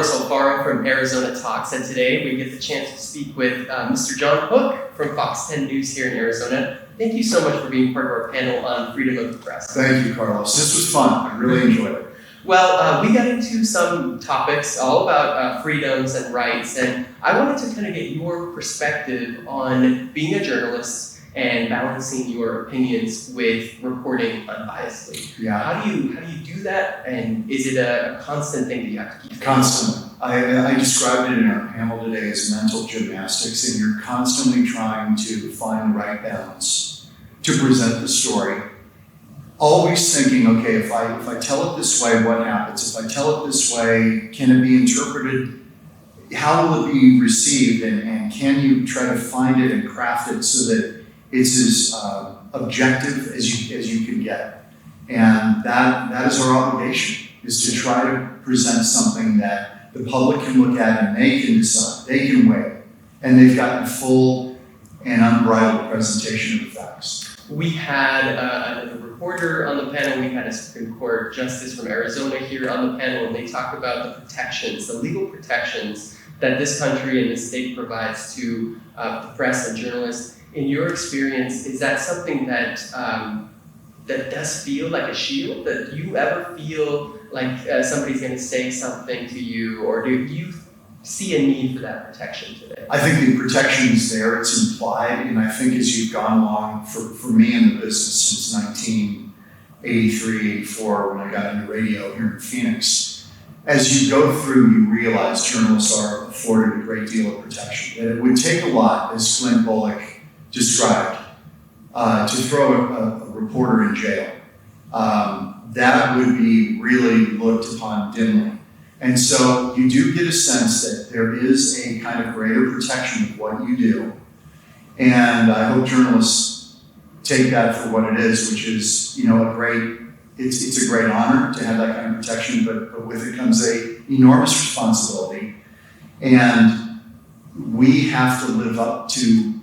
Carlos Alfaro from Arizona Talks, and today we get the chance to speak with Mr. John Hook from Fox 10 News here in Arizona. Thank you so much for being part of our panel on freedom of the press. Thank you, Carlos. This was fun. I really enjoyed it. Well, we got into some topics all about freedoms and rights, and I wanted to kind of get your perspective on being a journalist and balancing your opinions with reporting unbiasedly. Yeah. How do you do that, and is it a constant thing that you have to keep? Constant. I described it in our panel today as mental gymnastics, and you're constantly trying to find the right balance to present the story. Always thinking, okay, if I tell it this way, what happens? If I tell it this way, can it be interpreted? How will it be received? And can you try to find it and craft it so that it's as objective as you can get? And that is our obligation, is to try to present something that the public can look at and they can decide, they can weigh, and they've gotten a full and unbridled presentation of the facts. We had a reporter on the panel, we had a Supreme Court justice from Arizona here on the panel, and they talked about the protections, the legal protections that this country and this state provides to the press and journalists. In your experience, is that something that that does feel like a shield? That do you ever feel like somebody's going to say something to you, or do you see a need for that protection today? I think the protection is there, it's implied, and I think as you've gone along, for me in the business since 1983, 84, when I got into radio here in Phoenix, as you go through, you realize journalists are afforded a great deal of protection. That it would take a lot, as Clint Bullock described, to throw a reporter in jail. That would be really looked upon dimly. And so you do get a sense that there is a kind of greater protection of what you do. And I hope journalists take that for what it is, which is, it's a great honor to have that kind of protection, but with it comes an enormous responsibility. And we have to live up to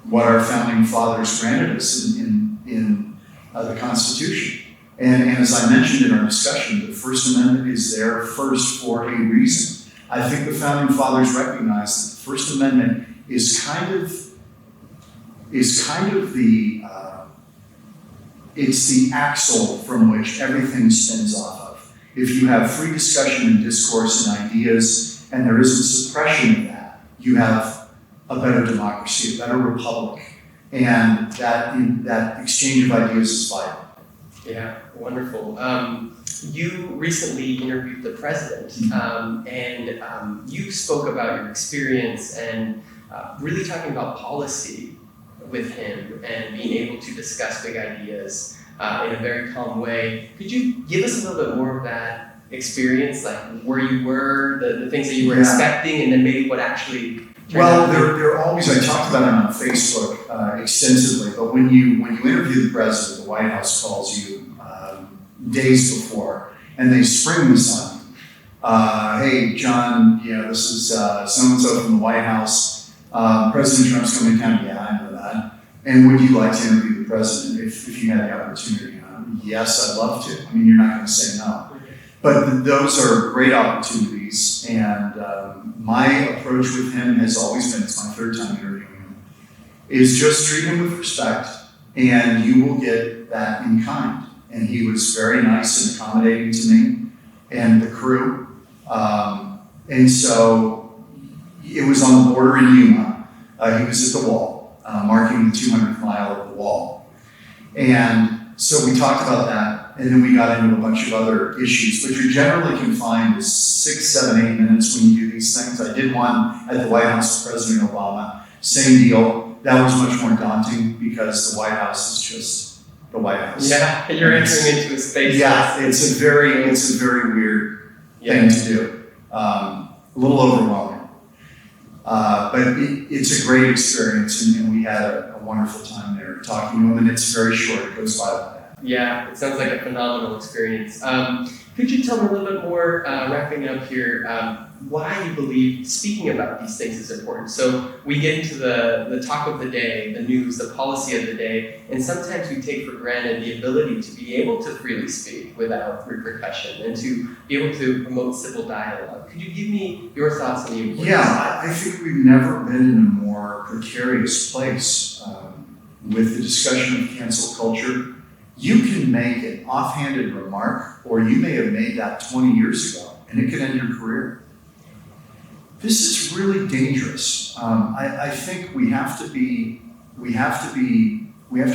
what our founding fathers granted us in the Constitution. And as I mentioned in our discussion, the First Amendment is there first for a reason. I think the Founding Fathers recognized that the First Amendment is kind of the it's the axle from which everything spins off of. If you have free discussion and discourse and ideas, and there isn't suppression of that, you have a better democracy, a better republic, and that exchange of ideas is vital. Yeah, wonderful. You recently interviewed the president, and you spoke about your experience and really talking about policy with him and being able to discuss big ideas in a very calm way. Could you give us a little bit more of that experience, like where you were, the things that you were expecting, and then maybe what actually turned out? They're always, I talked about it on Facebook extensively, but when you interview the president, the White House calls you days before, and they spring this on you. Hey, John, this is so-and-so from the White House. President Trump's coming to town. Yeah, I know that. And would you like to interview the president if you had the opportunity? Yes, I'd love to. I mean, you're not going to say no. But those are great opportunities, and my approach with him has always been, it's my third time interviewing him, is just treat him with respect, and you will get that in kind. And he was very nice and accommodating to me and the crew. And so it was on the border in Yuma. He was at the wall, marking the 200th mile of the wall. And so we talked about that, and then we got into a bunch of other issues, but you're generally confined to 6, 7, 8 minutes when you do these things. I did one at the White House with President Obama, same deal. That was much more daunting because the White House is just the White House. Yeah, you're entering into a space. Yeah, it's a very weird thing to do. A little overwhelming. But it's a great experience, and we had a wonderful time there talking to him, and it's very short. It goes by like that. Yeah, it sounds like a phenomenal experience. Could you tell me a little bit more, wrapping up here, why you believe speaking about these things is important? So we get into the talk of the day, the news, the policy of the day, and sometimes we take for granted the ability to be able to freely speak without repercussion and to be able to promote civil dialogue. Could you give me your thoughts on the importance? Yeah, I think we've never been in a more precarious place with the discussion of cancel culture. You can make an offhanded remark, or you may have made that 20 years ago, and it could end your career. This is really dangerous. I think we have to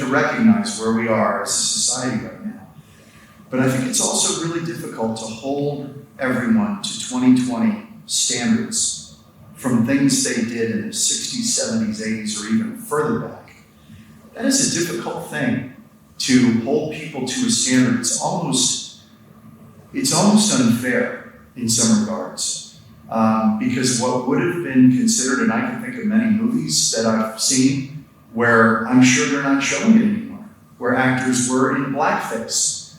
recognize where we are as a society right now. But I think it's also really difficult to hold everyone to 2020 standards from things they did in the 60s, 70s, 80s, or even further back. That is a difficult thing to hold people to a standard. It's almost unfair in some regards, because what would have been considered, and I can think of many movies that I've seen where I'm sure they're not showing it anymore, where actors were in blackface.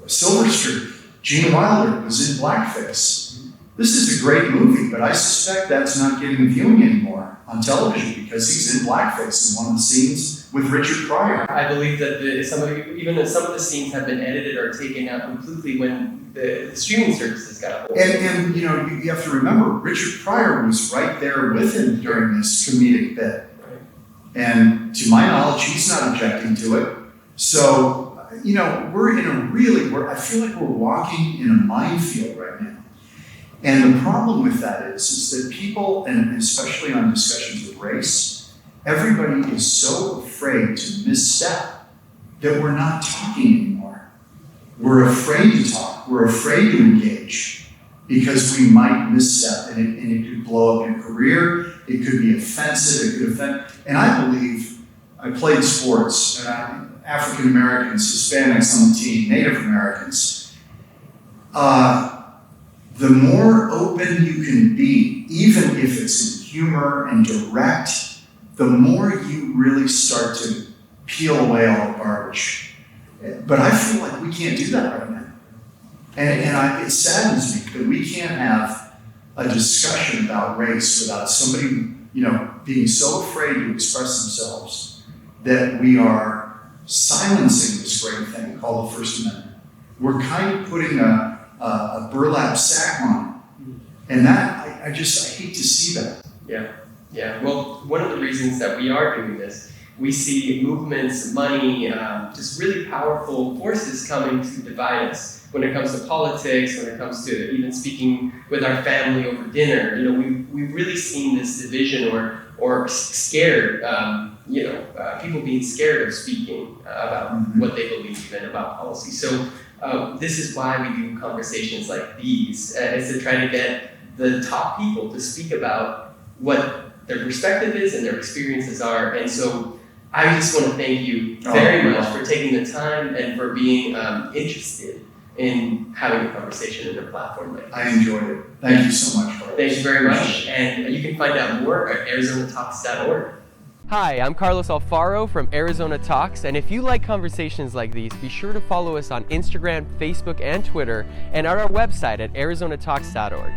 Silver Streak, Gene Wilder was in blackface. This is a great movie, but I suspect that's not getting viewing anymore on television because he's in blackface in one of the scenes with Richard Pryor. I believe that some of the scenes have been edited or taken out completely when the streaming services got a hold of it. And you know, you have to remember, Richard Pryor was right there with him during this comedic bit. Right. And to my knowledge, he's not objecting to it. So, you know, I feel like we're walking in a minefield right now. And the problem with that is that people, and especially on discussions of race, everybody is so afraid to misstep that we're not talking anymore. We're afraid to talk. We're afraid to engage because we might misstep, and it could blow up your career. It could be offensive. It could offend. And I believe, I played sports, and African Americans, Hispanics on the team, Native Americans. The more open you can be, even if it's in humor and direct, the more you really start to peel away all the garbage. But I feel like we can't do that right now. And it saddens me that we can't have a discussion about race without somebody, you know, being so afraid to express themselves that we are silencing this great thing called the First Amendment. We're kind of putting a burlap sack on it. And that, I hate to see that. Yeah. Well, one of the reasons that we are doing this, we see movements, money, just really powerful forces coming to divide us when it comes to politics, when it comes to even speaking with our family over dinner. You know, we've really seen this division or scared, people being scared of speaking about what they believe and about policy. So this is why we do conversations like these, is to try to get the top people to speak about what their perspective is and their experiences are. And so I just want to thank you very much for taking the time and for being interested in having a conversation in a platform like this. I enjoyed it. Thank you so much for it. Thank you very much. And you can find out more at arizonatalks.org. Hi, I'm Carlos Alfaro from Arizona Talks, and if you like conversations like these, be sure to follow us on Instagram, Facebook, and Twitter, and at our website at arizonatalks.org.